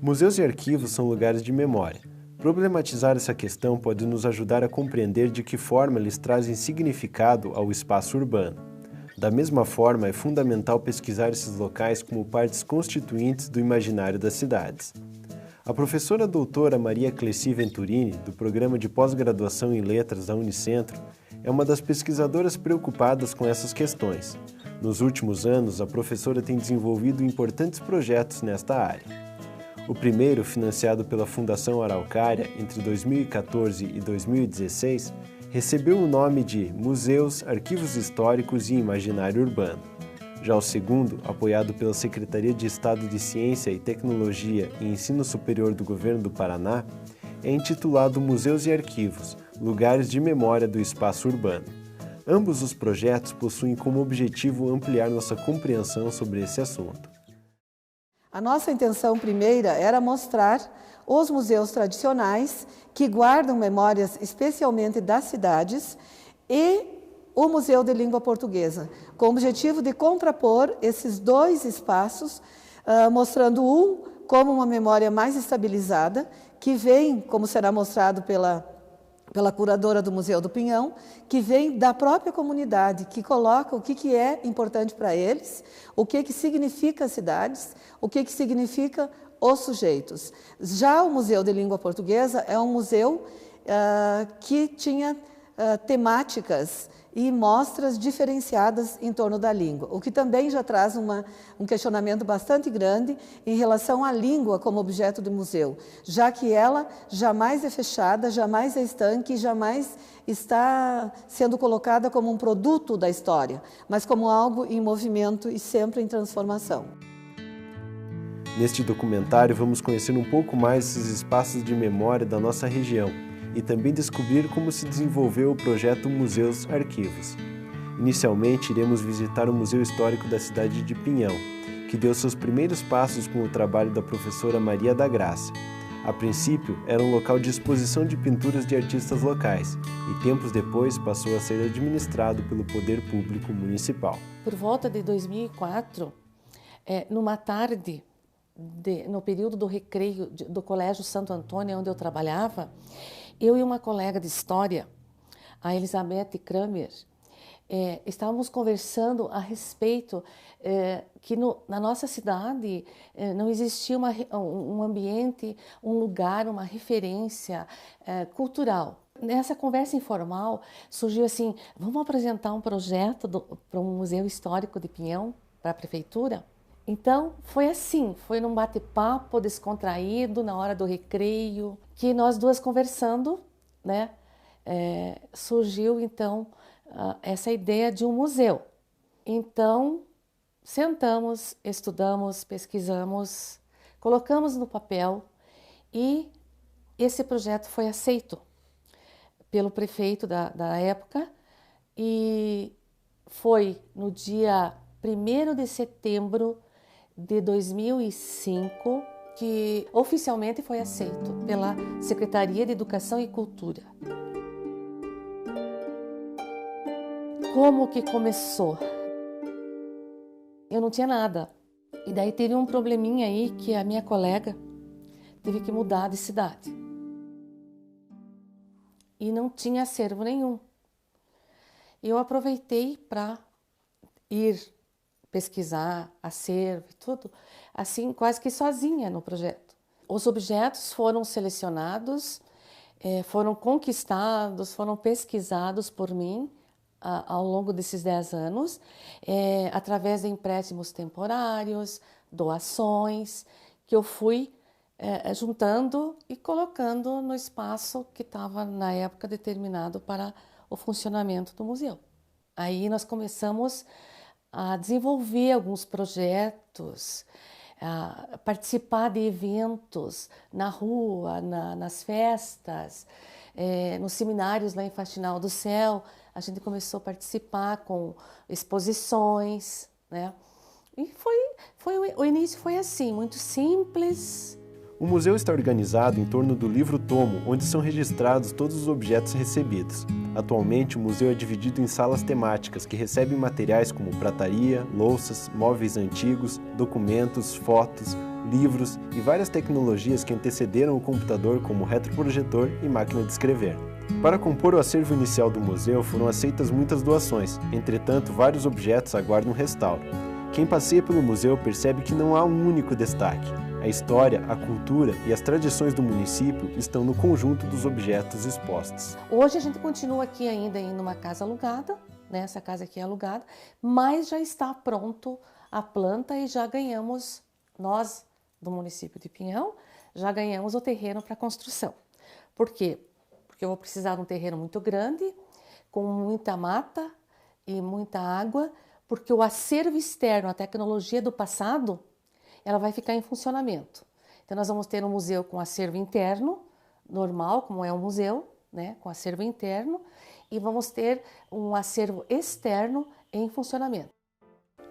Museus e arquivos são lugares de memória. Problematizar essa questão pode nos ajudar a compreender de que forma eles trazem significado ao espaço urbano. Da mesma forma, é fundamental pesquisar esses locais como partes constituintes do imaginário das cidades. A professora doutora Maria Cleci Venturini, do Programa de Pós-Graduação em Letras da Unicentro, é uma das pesquisadoras preocupadas com essas questões. Nos últimos anos, a professora tem desenvolvido importantes projetos nesta área. O primeiro, financiado pela Fundação Araucária entre 2014 e 2016, recebeu o nome de Museus, Arquivos Históricos e Imaginário Urbano. Já o segundo, apoiado pela Secretaria de Estado de Ciência e Tecnologia e Ensino Superior do Governo do Paraná, é intitulado Museus e Arquivos, Lugares de Memória do Espaço Urbano. Ambos os projetos possuem como objetivo ampliar nossa compreensão sobre esse assunto. A nossa intenção primeira era mostrar os museus tradicionais que guardam memórias especialmente das cidades e o Museu de Língua Portuguesa, com o objetivo de contrapor esses dois espaços, mostrando um como uma memória mais estabilizada, que vem, como será mostrado pela curadora do Museu do Pinhão, que vem da própria comunidade, que coloca o que é importante para eles, o que significa as cidades, o que significa os sujeitos. Já o Museu de Língua Portuguesa é um museu que tinha temáticas e mostras diferenciadas em torno da língua, o que também já traz um questionamento bastante grande em relação à língua como objeto do museu, já que ela jamais é fechada, jamais é estanque, jamais está sendo colocada como um produto da história, mas como algo em movimento e sempre em transformação. Neste documentário, vamos conhecer um pouco mais esses espaços de memória da nossa região e também descobrir como se desenvolveu o projeto Museus Arquivos. Inicialmente, iremos visitar o Museu Histórico da cidade de Pinhão, que deu seus primeiros passos com o trabalho da professora Maria da Graça. A princípio, era um local de exposição de pinturas de artistas locais e tempos depois passou a ser administrado pelo Poder Público Municipal. Por volta de 2004, numa tarde, no período do recreio do Colégio Santo Antônio, onde eu trabalhava, eu e uma colega de história, a Elizabeth Kramer, estávamos conversando a respeito que na nossa cidade não existia um ambiente, um lugar, uma referência cultural. Nessa conversa informal surgiu assim, vamos apresentar um projeto para um museu histórico de Pinhão, para a prefeitura? Então, foi assim, foi num bate-papo descontraído, na hora do recreio, que nós duas conversando, né, surgiu então essa ideia de um museu. Então, sentamos, estudamos, pesquisamos, colocamos no papel e esse projeto foi aceito pelo prefeito da época e foi no dia 1º de setembro de 2005, que oficialmente foi aceito pela Secretaria de Educação e Cultura. Como que começou? Eu não tinha nada. E daí teve um probleminha aí que a minha colega teve que mudar de cidade. E não tinha acervo nenhum. Eu aproveitei para ir pesquisar acervo e tudo, assim, quase que sozinha no projeto. Os objetos foram selecionados, foram conquistados, foram pesquisados por mim ao longo desses 10 anos, através de empréstimos temporários, doações, que eu fui juntando e colocando no espaço que estava, na época, determinado para o funcionamento do museu. Aí nós começamos a desenvolver alguns projetos, a participar de eventos na rua, nas festas, nos seminários lá em Faxinal do Céu. A gente começou a participar com exposições, né? E o início foi assim, muito simples. O museu está organizado em torno do livro-tomo, onde são registrados todos os objetos recebidos. Atualmente, o museu é dividido em salas temáticas que recebem materiais como prataria, louças, móveis antigos, documentos, fotos, livros e várias tecnologias que antecederam o computador, como retroprojetor e máquina de escrever. Para compor o acervo inicial do museu foram aceitas muitas doações, entretanto vários objetos aguardam restauro. Quem passeia pelo museu percebe que não há um único destaque. A história, a cultura e as tradições do município estão no conjunto dos objetos expostos. Hoje a gente continua aqui ainda em uma casa alugada, né? Essa casa aqui é alugada, mas já está pronto a planta e já ganhamos, nós do município de Pinhão, já ganhamos o terreno para construção. Por quê? Porque eu vou precisar de um terreno muito grande, com muita mata e muita água, porque o acervo externo, a tecnologia do passado, ela vai ficar em funcionamento. Então nós vamos ter um museu com acervo interno, normal, como é um museu, né, com acervo interno, e vamos ter um acervo externo em funcionamento.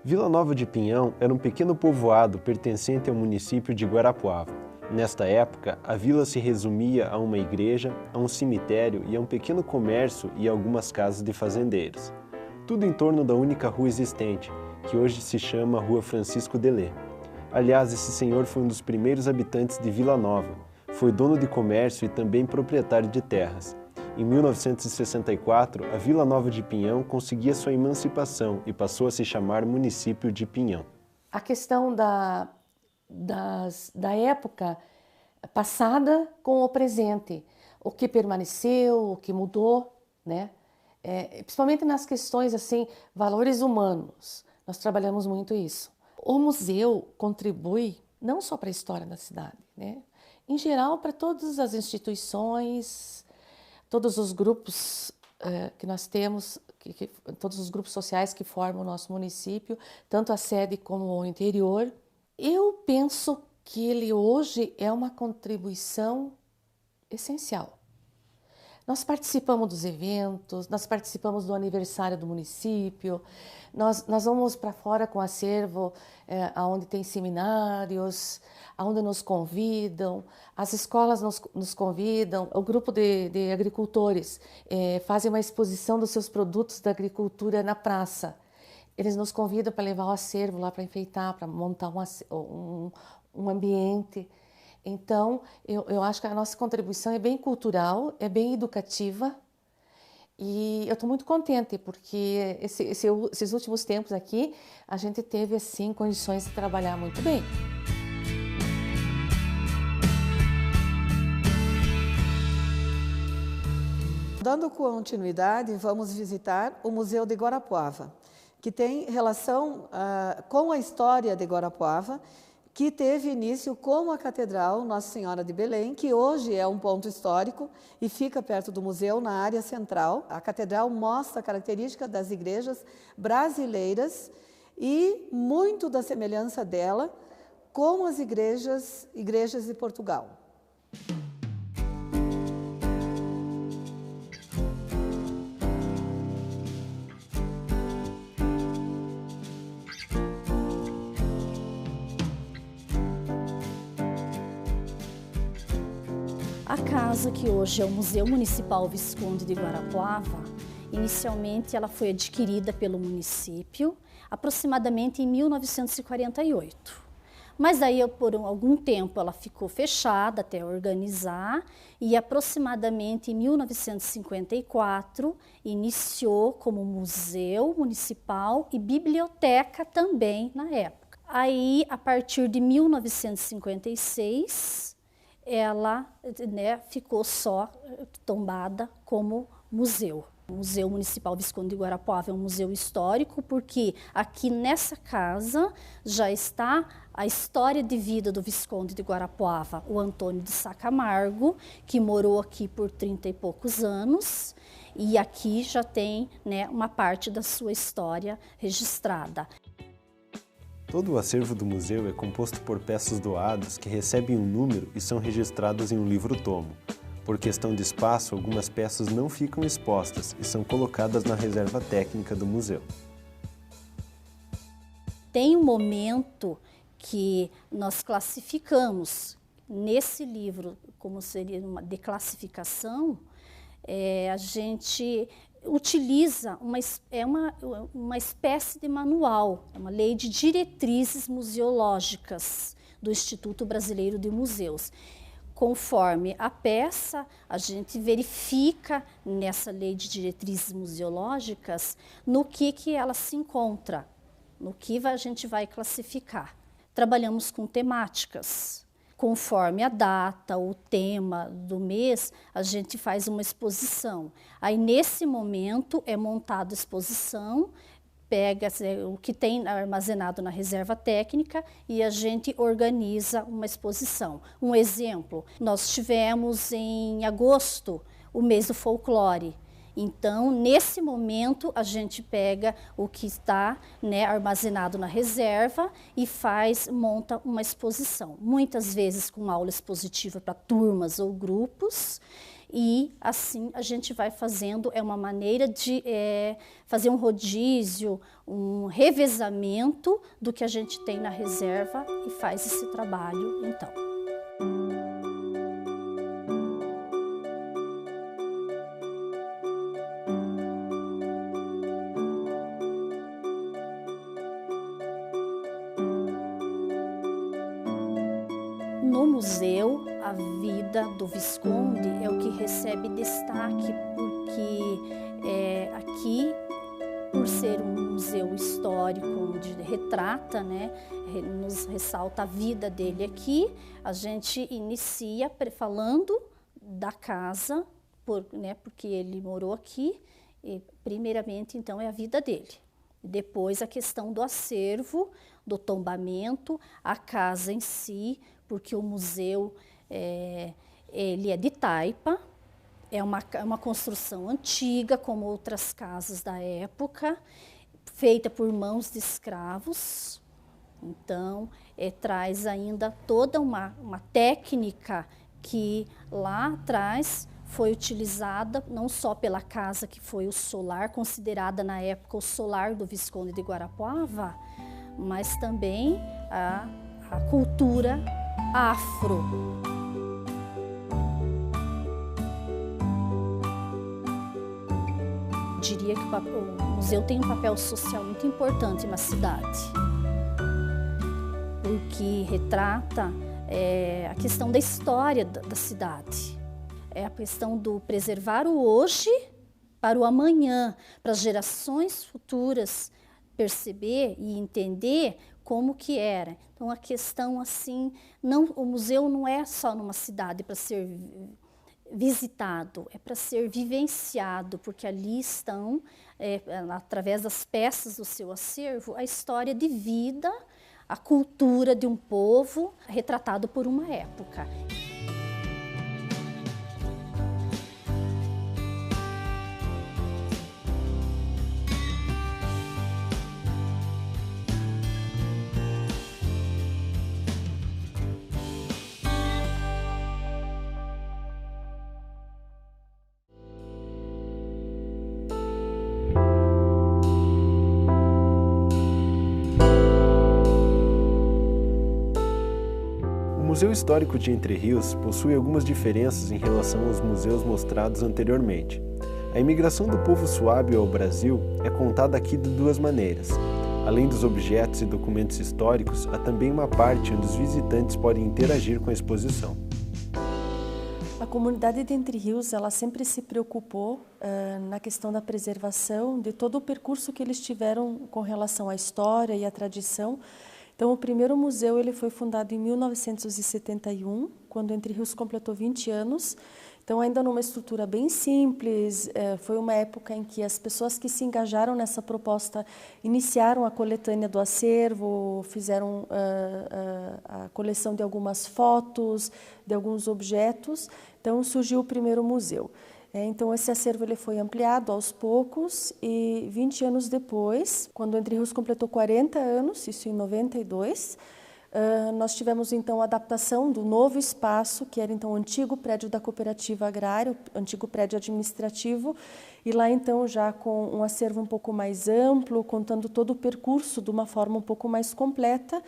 Vila Nova de Pinhão era um pequeno povoado pertencente ao município de Guarapuava. Nesta época, a vila se resumia a uma igreja, a um cemitério e a um pequeno comércio e algumas casas de fazendeiros. Tudo em torno da única rua existente, que hoje se chama Rua Francisco Delê. Aliás, esse senhor foi um dos primeiros habitantes de Vila Nova. Foi dono de comércio e também proprietário de terras. Em 1964, a Vila Nova de Pinhão conseguia sua emancipação e passou a se chamar Município de Pinhão. A questão da época passada com o presente, o que permaneceu, o que mudou, né? Principalmente nas questões assim, valores humanos, nós trabalhamos muito isso. O museu contribui não só para a história da cidade, né? Em geral para todas as instituições, todos os grupos que nós temos, todos os grupos sociais que formam o nosso município, tanto a sede como o interior. Eu penso que ele hoje é uma contribuição essencial. Nós participamos dos eventos, nós participamos do aniversário do município, nós vamos para fora com acervo, onde tem seminários, onde nos convidam, as escolas nos convidam, o grupo de agricultores fazem uma exposição dos seus produtos da agricultura na praça. Eles nos convidam para levar o acervo lá para enfeitar, para montar um ambiente. Então, eu acho que a nossa contribuição é bem cultural, é bem educativa e eu estou muito contente porque esses últimos tempos aqui a gente teve assim condições de trabalhar muito bem. Dando continuidade, vamos visitar o Museu de Guarapuava, que tem relação com a história de Guarapuava, que teve início com a Catedral Nossa Senhora de Belém, que hoje é um ponto histórico e fica perto do museu, na área central. A Catedral mostra a característica das igrejas brasileiras e muito da semelhança dela com as igrejas de Portugal. A casa, que hoje é o Museu Municipal Visconde de Guarapuava, inicialmente ela foi adquirida pelo município aproximadamente em 1948. Mas daí, por algum tempo, ela ficou fechada até organizar e aproximadamente em 1954 iniciou como museu municipal e biblioteca também na época. Aí, a partir de 1956, ela ficou só tombada como museu. O Museu Municipal Visconde de Guarapuava é um museu histórico porque aqui nessa casa já está a história de vida do Visconde de Guarapuava, o Antônio de Sá Camargo, que morou aqui por 30 e poucos anos, e aqui já tem uma parte da sua história registrada. Todo o acervo do museu é composto por peças doadas que recebem um número e são registradas em um livro-tomo. Por questão de espaço, algumas peças não ficam expostas e são colocadas na reserva técnica do museu. Tem um momento que nós classificamos nesse livro, como seria uma declassificação, a gente utiliza uma espécie de manual, uma lei de diretrizes museológicas do Instituto Brasileiro de Museus. Conforme a peça, a gente verifica nessa lei de diretrizes museológicas no que ela se encontra, no que a gente vai classificar. Trabalhamos com temáticas. Conforme a data, o tema do mês, a gente faz uma exposição. Aí, nesse momento, é montada a exposição, pega o que tem armazenado na reserva técnica e a gente organiza uma exposição. Um exemplo, nós tivemos em agosto o mês do folclore. Então, nesse momento, a gente pega o que está, né, armazenado na reserva e monta uma exposição. Muitas vezes com aula expositiva para turmas ou grupos. E assim a gente vai fazendo, é uma maneira de fazer um rodízio, um revezamento do que a gente tem na reserva e faz esse trabalho então. No museu, a vida do Visconde é o que recebe destaque, porque aqui, por ser um museu histórico, onde retrata, né, nos ressalta a vida dele aqui, a gente inicia falando da casa, porque ele morou aqui, e primeiramente, então, é a vida dele. Depois, a questão do acervo, do tombamento, a casa em si, porque o museu ele é de taipa, é uma construção antiga, como outras casas da época, feita por mãos de escravos. Então, traz ainda toda uma técnica que lá atrás foi utilizada não só pela casa que foi o solar, considerada na época o solar do Visconde de Guarapuava, mas também a cultura afro. Diria que o museu tem um papel social muito importante na cidade, porque retrata a questão da história da cidade, a questão do preservar o hoje para o amanhã, para as gerações futuras perceber e entender como que era. Então, a questão assim, o museu não é só numa cidade para ser visitado, é para ser vivenciado, porque ali estão, através das peças do seu acervo, a história de vida, a cultura de um povo retratado por uma época. O Museu Histórico de Entre Rios possui algumas diferenças em relação aos museus mostrados anteriormente. A imigração do povo suábio ao Brasil é contada aqui de duas maneiras. Além dos objetos e documentos históricos, há também uma parte onde os visitantes podem interagir com a exposição. A comunidade de Entre Rios, ela sempre se preocupou na questão da preservação de todo o percurso que eles tiveram com relação à história e à tradição. Então, o primeiro museu ele foi fundado em 1971, quando Entre Rios completou 20 anos. Então, ainda numa estrutura bem simples, foi uma época em que as pessoas que se engajaram nessa proposta iniciaram a coletânea do acervo, fizeram a coleção de algumas fotos, de alguns objetos. Então, surgiu o primeiro museu. Então, esse acervo ele foi ampliado aos poucos e 20 anos depois, quando Entre Rios completou 40 anos, isso em 92, nós tivemos então a adaptação do novo espaço, que era então o antigo prédio da cooperativa agrária, o antigo prédio administrativo, e lá então já com um acervo um pouco mais amplo, contando todo o percurso de uma forma um pouco mais completa.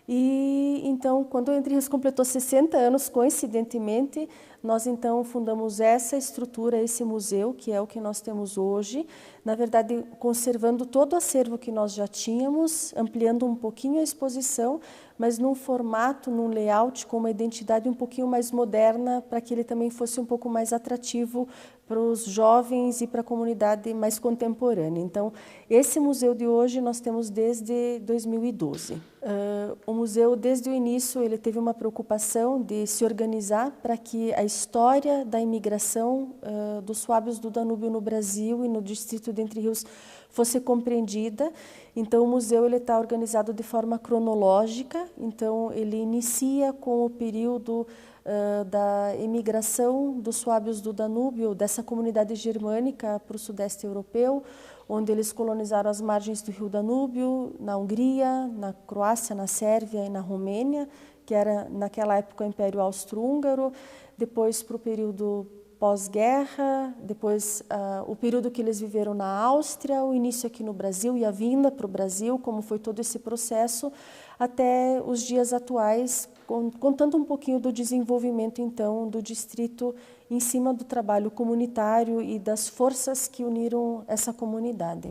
E então, quando o Entre Rios completou 60 anos, coincidentemente, nós então fundamos essa estrutura, esse museu, que é o que nós temos hoje, na verdade conservando todo o acervo que nós já tínhamos, ampliando um pouquinho a exposição, mas num formato, num layout com uma identidade um pouquinho mais moderna, para que ele também fosse um pouco mais atrativo para os jovens e para a comunidade mais contemporânea. Então, esse museu de hoje nós temos desde 2012. O museu, desde o início, ele teve uma preocupação de se organizar para que a história da imigração dos suábios do Danúbio no Brasil e no distrito de Entre Rios fosse compreendida. Então, o museu está organizado de forma cronológica, então ele inicia com o período da imigração dos suábios do Danúbio, dessa comunidade germânica para o sudeste europeu, onde eles colonizaram as margens do rio Danúbio, na Hungria, na Croácia, na Sérvia e na Romênia, que era naquela época o Império Austro-Húngaro, depois para o período pós-guerra, depois o período que eles viveram na Áustria, o início aqui no Brasil e a vinda para o Brasil, como foi todo esse processo, até os dias atuais, contando um pouquinho do desenvolvimento, então, do distrito em cima do trabalho comunitário e das forças que uniram essa comunidade.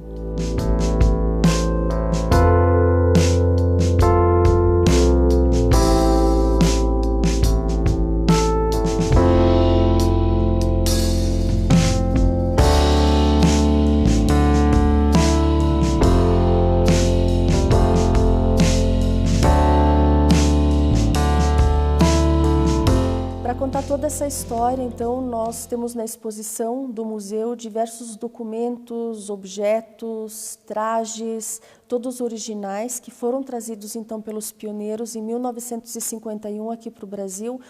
Contar toda essa história, então, nós temos na exposição do museu diversos documentos, objetos, trajes, todos originais, que foram trazidos, então, pelos pioneiros em 1951 aqui para o Brasil.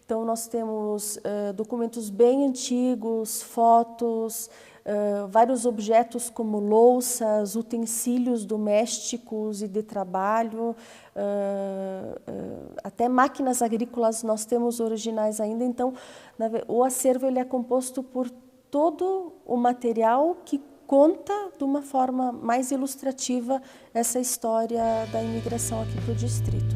Então, nós temos documentos bem antigos, fotos, vários objetos como louças, utensílios domésticos e de trabalho, até máquinas agrícolas nós temos originais ainda. Então, o acervo ele é composto por todo o material que conta de uma forma mais ilustrativa essa história da imigração aqui para o distrito.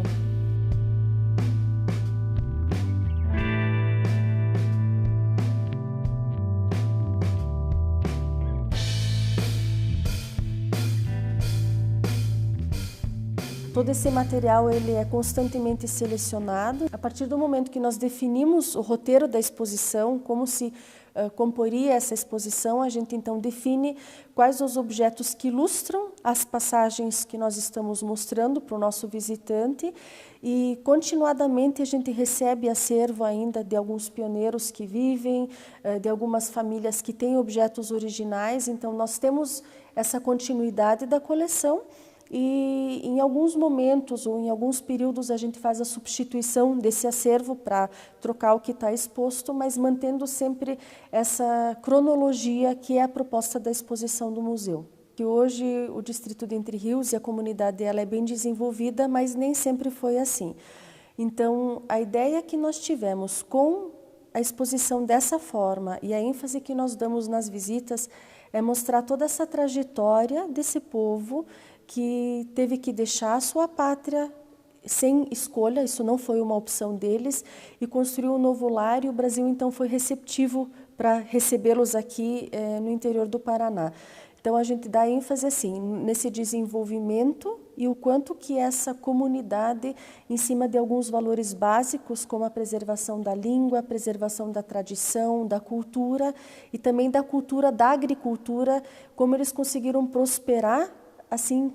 Todo esse material ele é constantemente selecionado. A partir do momento que nós definimos o roteiro da exposição, como se comporia essa exposição, a gente então define quais os objetos que ilustram as passagens que nós estamos mostrando para o nosso visitante e continuadamente a gente recebe acervo ainda de alguns pioneiros que vivem, de algumas famílias que têm objetos originais, então nós temos essa continuidade da coleção. E em alguns momentos ou em alguns períodos a gente faz a substituição desse acervo para trocar o que está exposto, mas mantendo sempre essa cronologia que é a proposta da exposição do museu. Que hoje o distrito de Entre Rios e a comunidade ela é bem desenvolvida, mas nem sempre foi assim. Então, a ideia que nós tivemos com a exposição dessa forma e a ênfase que nós damos nas visitas é mostrar toda essa trajetória desse povo que teve que deixar a sua pátria sem escolha, isso não foi uma opção deles, e construiu um novo lar, e o Brasil então foi receptivo para recebê-los aqui no interior do Paraná. Então a gente dá ênfase assim, nesse desenvolvimento e o quanto que essa comunidade, em cima de alguns valores básicos, como a preservação da língua, a preservação da tradição, da cultura, e também da cultura da agricultura, como eles conseguiram prosperar, assim,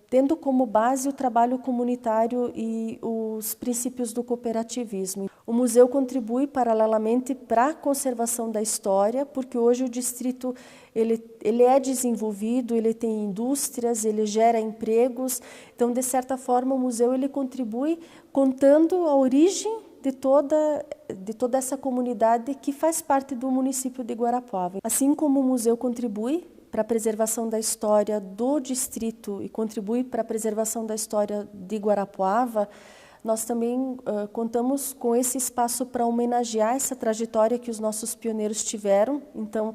tendo como base o trabalho comunitário e os princípios do cooperativismo. O museu contribui paralelamente para a conservação da história, porque hoje o distrito ele é desenvolvido, ele tem indústrias, ele gera empregos. Então, de certa forma, o museu ele contribui contando a origem de toda essa comunidade que faz parte do município de Guarapuava. Assim como o museu contribui para a preservação da história do distrito e contribui para a preservação da história de Guarapuava, nós também contamos com esse espaço para homenagear essa trajetória que os nossos pioneiros tiveram. Então,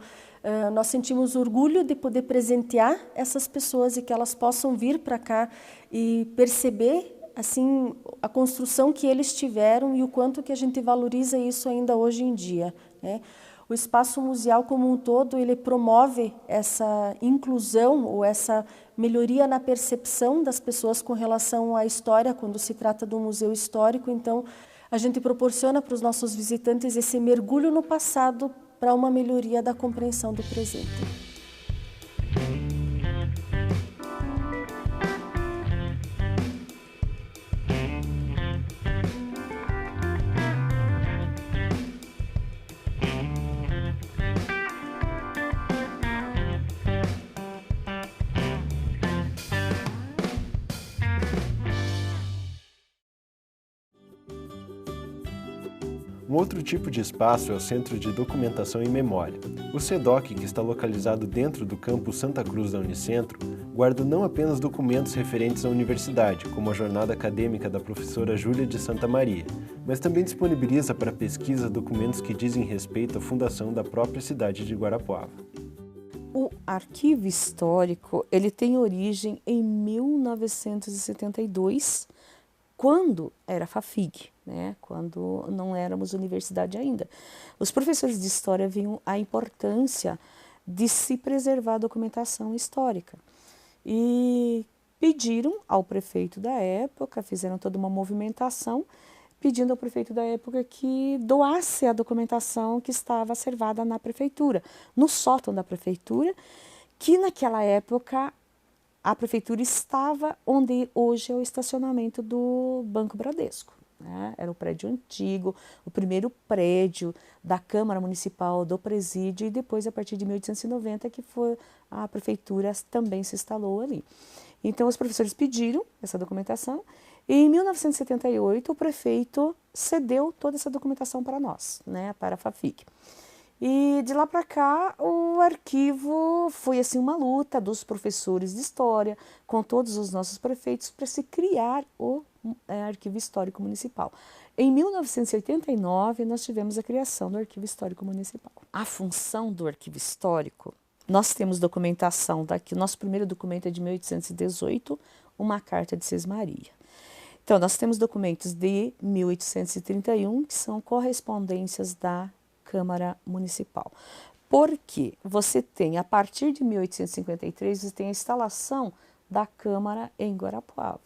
nós sentimos orgulho de poder presentear essas pessoas e que elas possam vir para cá e perceber assim, a construção que eles tiveram e o quanto que a gente valoriza isso ainda hoje em dia, né? O espaço museal como um todo, ele promove essa inclusão ou essa melhoria na percepção das pessoas com relação à história, quando se trata de um museu histórico. Então, a gente proporciona para os nossos visitantes esse mergulho no passado para uma melhoria da compreensão do presente. Um outro tipo de espaço é o Centro de Documentação e Memória. O CEDOC, que está localizado dentro do campus Santa Cruz da Unicentro, guarda não apenas documentos referentes à universidade, como a jornada acadêmica da professora Júlia de Santa Maria, mas também disponibiliza para pesquisa documentos que dizem respeito à fundação da própria cidade de Guarapuava. O arquivo histórico, ele tem origem em 1972, quando era FAFIG, né? Quando não éramos universidade ainda. Os professores de história viam a importância de se preservar a documentação histórica e pediram ao prefeito da época, fizeram toda uma movimentação, pedindo ao prefeito da época que doasse a documentação que estava servada na prefeitura, no sótão da prefeitura, que naquela época a prefeitura estava onde hoje é o estacionamento do Banco Bradesco, né? Era o prédio antigo, o primeiro prédio da Câmara Municipal do Presídio, e depois, a partir de 1890, que foi a prefeitura também se instalou ali. Então, os professores pediram essa documentação, e em 1978 o prefeito cedeu toda essa documentação para nós, né, para a FAFIG. E de lá para cá, o arquivo foi assim uma luta dos professores de história com todos os nossos prefeitos para se criar o Arquivo Histórico Municipal. Em 1989, nós tivemos a criação do Arquivo Histórico Municipal. A função do Arquivo Histórico, nós temos documentação daqui, o nosso primeiro documento é de 1818, uma carta de Sesmaria. Então, nós temos documentos de 1831, que são correspondências da Câmara Municipal. Porque você tem, a partir de 1853, você tem a instalação da Câmara em Guarapuava.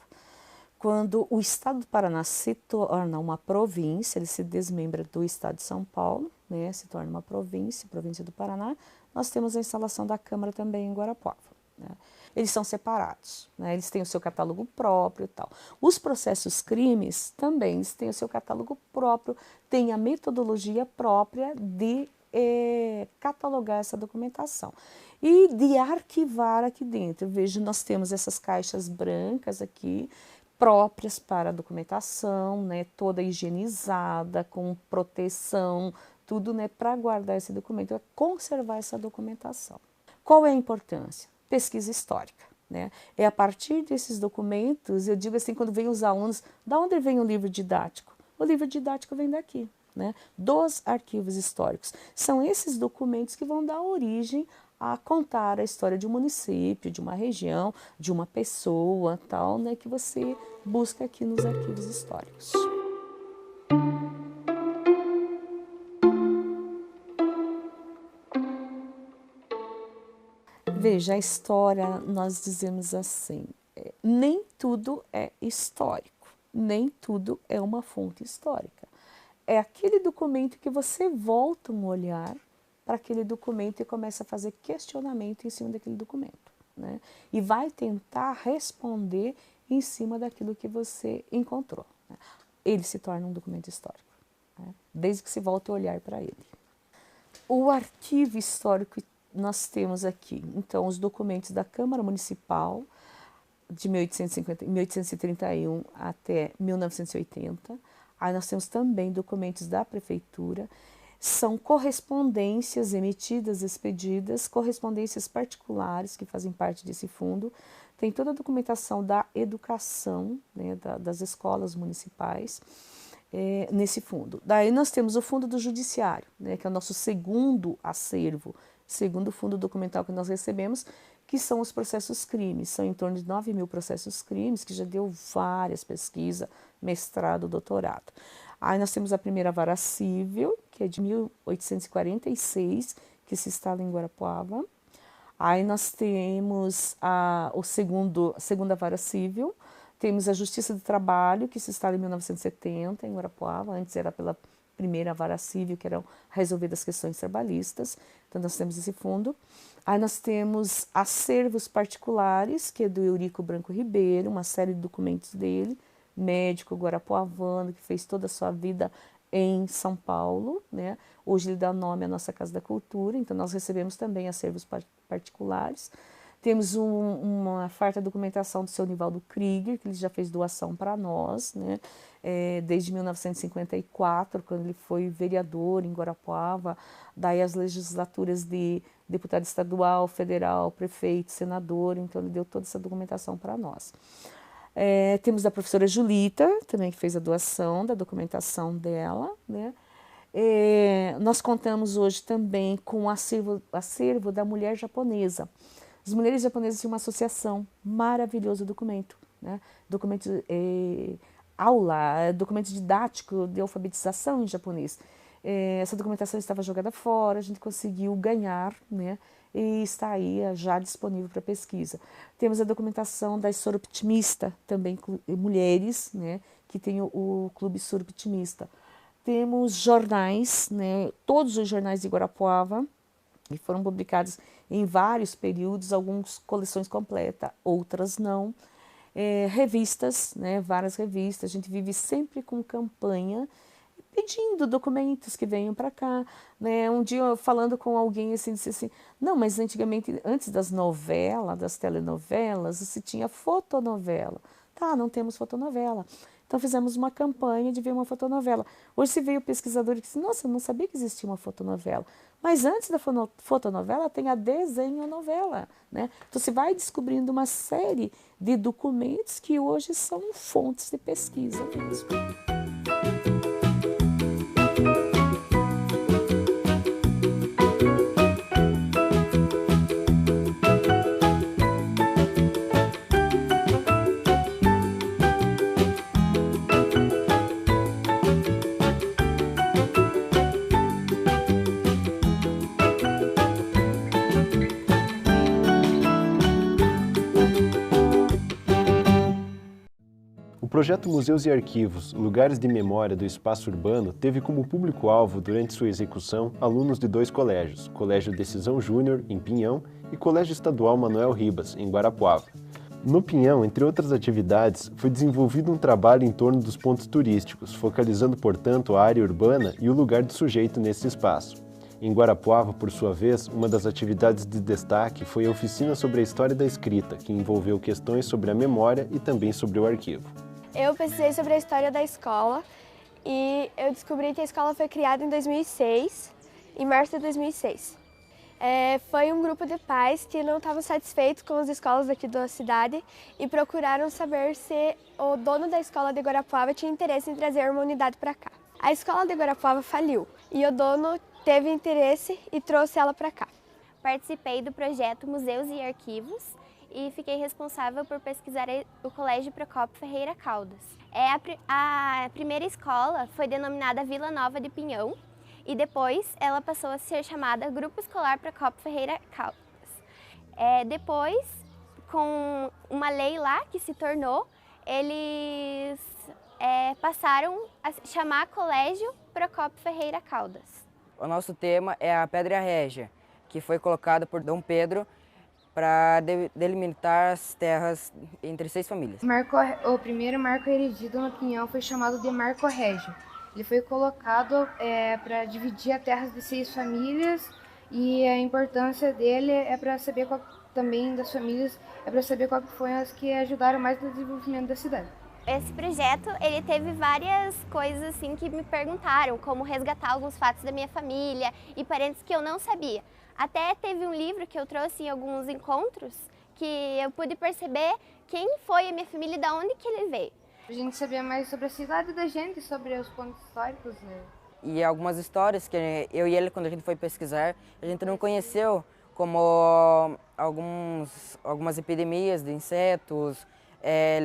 Quando o Estado do Paraná se torna uma província, ele se desmembra do Estado de São Paulo, né, se torna uma província, província do Paraná, nós temos a instalação da Câmara também em Guarapuava, né. Eles são separados, né, eles têm o seu catálogo próprio e tal. Os processos crimes também eles têm o seu catálogo próprio, têm a metodologia própria de catalogar essa documentação e de arquivar aqui dentro. Veja, nós temos essas caixas brancas aqui, próprias para a documentação, né, toda higienizada, com proteção, tudo, né, para guardar esse documento, é conservar essa documentação. Qual é a importância? Pesquisa histórica, né? É a partir desses documentos, eu digo assim, quando vem os alunos, da onde vem o livro didático? O livro didático vem daqui, né? Dos arquivos históricos. São esses documentos que vão dar origem a contar a história de um município, de uma região, de uma pessoa, tal, né, que você busca aqui nos arquivos históricos. Veja, a história, nós dizemos assim, nem tudo é histórico, nem tudo é uma fonte histórica. É aquele documento que você volta um olhar para aquele documento e começa a fazer questionamento em cima daquele documento, né? E vai tentar responder em cima daquilo que você encontrou, né? Ele se torna um documento histórico, né? Desde que se volte a olhar para ele. O arquivo histórico, nós temos aqui, então, os documentos da Câmara Municipal de 1831 até 1980. Aí nós temos também documentos da Prefeitura, são correspondências emitidas, expedidas, correspondências particulares que fazem parte desse fundo. Tem toda a documentação da educação, né, das escolas municipais nesse fundo. Daí nós temos o Fundo do Judiciário, né, que é o nosso segundo acervo, segundo fundo documental que nós recebemos, que são os processos crimes. São em torno de 9.000 processos crimes, que já deu várias pesquisas, mestrado, doutorado. Aí nós temos a primeira vara civil, que é de 1846, que se instala em Guarapuava. Aí nós temos a segunda vara civil, temos a Justiça do Trabalho, que se instala em 1970, em Guarapuava. Antes era pela primeira vara civil, que eram resolvidas as questões trabalhistas. Então nós temos esse fundo. Aí nós temos acervos particulares, que é do Eurico Branco Ribeiro, uma série de documentos dele, médico guarapuavano, que fez toda a sua vida em São Paulo, né? Hoje ele dá nome à nossa Casa da Cultura, então nós recebemos também acervos particulares. Temos uma farta documentação do seu Nivaldo Krieger, que ele já fez doação para nós, né? Desde 1954, quando ele foi vereador em Guarapuava, daí as legislaturas de deputado estadual, federal, prefeito, senador, então ele deu toda essa documentação para nós. Temos a professora Julita, também que fez a doação da documentação dela, né? Nós contamos hoje também com o acervo da mulher japonesa. As mulheres japonesas tinham uma associação, maravilhoso documento, né? Documento aula, documento didático de alfabetização em japonês. Essa documentação estava jogada fora, a gente conseguiu ganhar, né? E está aí já disponível para pesquisa. Temos a documentação da Soroptimista, também mulheres, né? Que tem o Clube Soroptimista. Temos jornais, né? Todos os jornais de Guarapuava, que foram publicados em vários períodos, algumas coleções completas, outras não. Revistas, né? Várias revistas, a gente vive sempre com campanha, pedindo documentos que venham para cá, né? Um dia falando com alguém assim, disse assim, não, mas antigamente, antes das novelas, das telenovelas, se tinha fotonovela. Tá, não temos fotonovela. Então fizemos uma campanha de ver uma fotonovela. Hoje se veio o pesquisador e disse, nossa, eu não sabia que existia uma fotonovela. Mas antes da fotonovela tem a desenhonovela, né? Então se vai descobrindo uma série de documentos que hoje são fontes de pesquisa mesmo. O projeto Museus e Arquivos, Lugares de Memória do Espaço Urbano, teve como público-alvo, durante sua execução, alunos de 2 colégios, Colégio Decisão Júnior, em Pinhão, e Colégio Estadual Manuel Ribas, em Guarapuava. No Pinhão, entre outras atividades, foi desenvolvido um trabalho em torno dos pontos turísticos, focalizando, portanto, a área urbana e o lugar do sujeito nesse espaço. Em Guarapuava, por sua vez, uma das atividades de destaque foi a oficina sobre a história da escrita, que envolveu questões sobre a memória e também sobre o arquivo. Eu pesquisei sobre a história da escola e eu descobri que a escola foi criada em 2006, em março de 2006. Foi um grupo de pais que não estavam satisfeitos com as escolas aqui da cidade e procuraram saber se o dono da escola de Guarapuava tinha interesse em trazer uma unidade para cá. A escola de Guarapuava faliu e o dono teve interesse e trouxe ela para cá. Participei do projeto Museus e Arquivos e fiquei responsável por pesquisar o Colégio Procópio Ferreira Caldas. A primeira escola foi denominada Vila Nova de Pinhão e depois ela passou a ser chamada Grupo Escolar Procópio Ferreira Caldas. Depois, com uma lei lá que se tornou, eles passaram a chamar Colégio Procópio Ferreira Caldas. O nosso tema é a Pedra Régia, que foi colocada por Dom Pedro para delimitar as terras entre 6 famílias. O primeiro marco erigido no Pinhão foi chamado de Marco Régio. Ele foi colocado para dividir a terra de 6 famílias e a importância dele é para saber também das famílias, é para saber qual foram as que ajudaram mais no desenvolvimento da cidade. Esse projeto, ele teve várias coisas assim que me perguntaram, como resgatar alguns fatos da minha família e parentes que eu não sabia. Até teve um livro que eu trouxe em alguns encontros que eu pude perceber quem foi a minha família e de onde que ele veio. A gente sabia mais sobre a cidade da gente, sobre os pontos históricos. Né? E algumas histórias que eu e ele, quando a gente foi pesquisar, a gente não conheceu como algumas epidemias de insetos,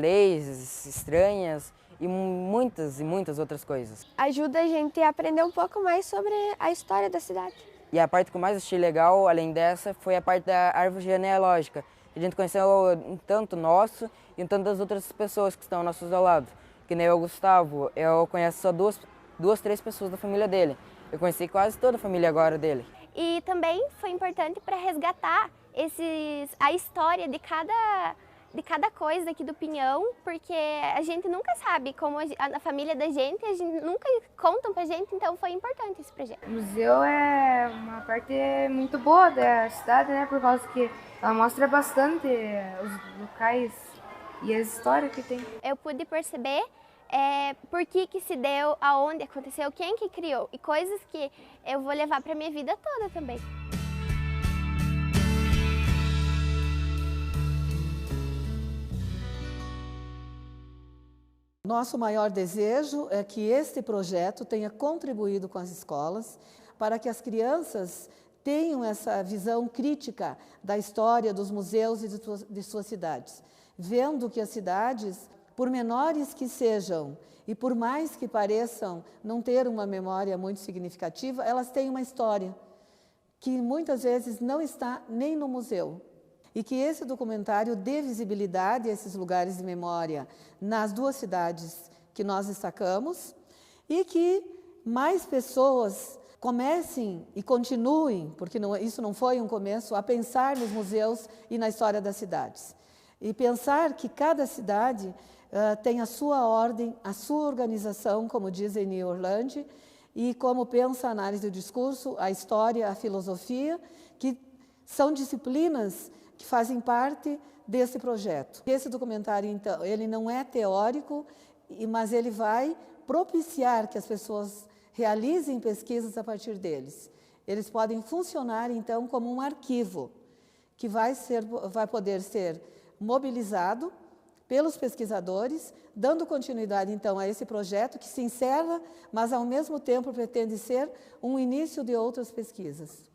leis estranhas e muitas outras coisas. Ajuda a gente a aprender um pouco mais sobre a história da cidade. E a parte que eu mais achei legal, além dessa, foi a parte da árvore genealógica. A gente conheceu um tanto nosso e um tanto das outras pessoas que estão ao nosso lado. Que nem o Gustavo, eu conheço só duas, três pessoas da família dele. Eu conheci quase toda a família agora dele. E também foi importante para resgatar a história de cada coisa aqui do Pinhão, porque a gente nunca sabe como a família da gente, a gente nunca contam pra gente, então foi importante esse projeto. O museu é uma parte muito boa da cidade, né, por causa que ela mostra bastante os locais e a história que tem. Eu pude perceber por que se deu, aonde aconteceu, quem que criou, e coisas que eu vou levar para minha vida toda também. Nosso maior desejo é que este projeto tenha contribuído com as escolas para que as crianças tenham essa visão crítica da história dos museus e de suas cidades, vendo que as cidades, por menores que sejam e por mais que pareçam não ter uma memória muito significativa, elas têm uma história que muitas vezes não está nem no museu. E que esse documentário dê visibilidade a esses lugares de memória nas duas cidades que nós destacamos e que mais pessoas comecem e continuem, porque isso não foi um começo, a pensar nos museus e na história das cidades. E pensar que cada cidade tem a sua ordem, a sua organização, como diz Eni Orlandi, e como pensa a análise do discurso, a história, a filosofia, que são disciplinas que fazem parte desse projeto. Esse documentário, então, ele não é teórico, mas ele vai propiciar que as pessoas realizem pesquisas a partir deles. Eles podem funcionar, então, como um arquivo que vai poder ser mobilizado pelos pesquisadores, dando continuidade, então, a esse projeto que se encerra, mas, ao mesmo tempo, pretende ser um início de outras pesquisas.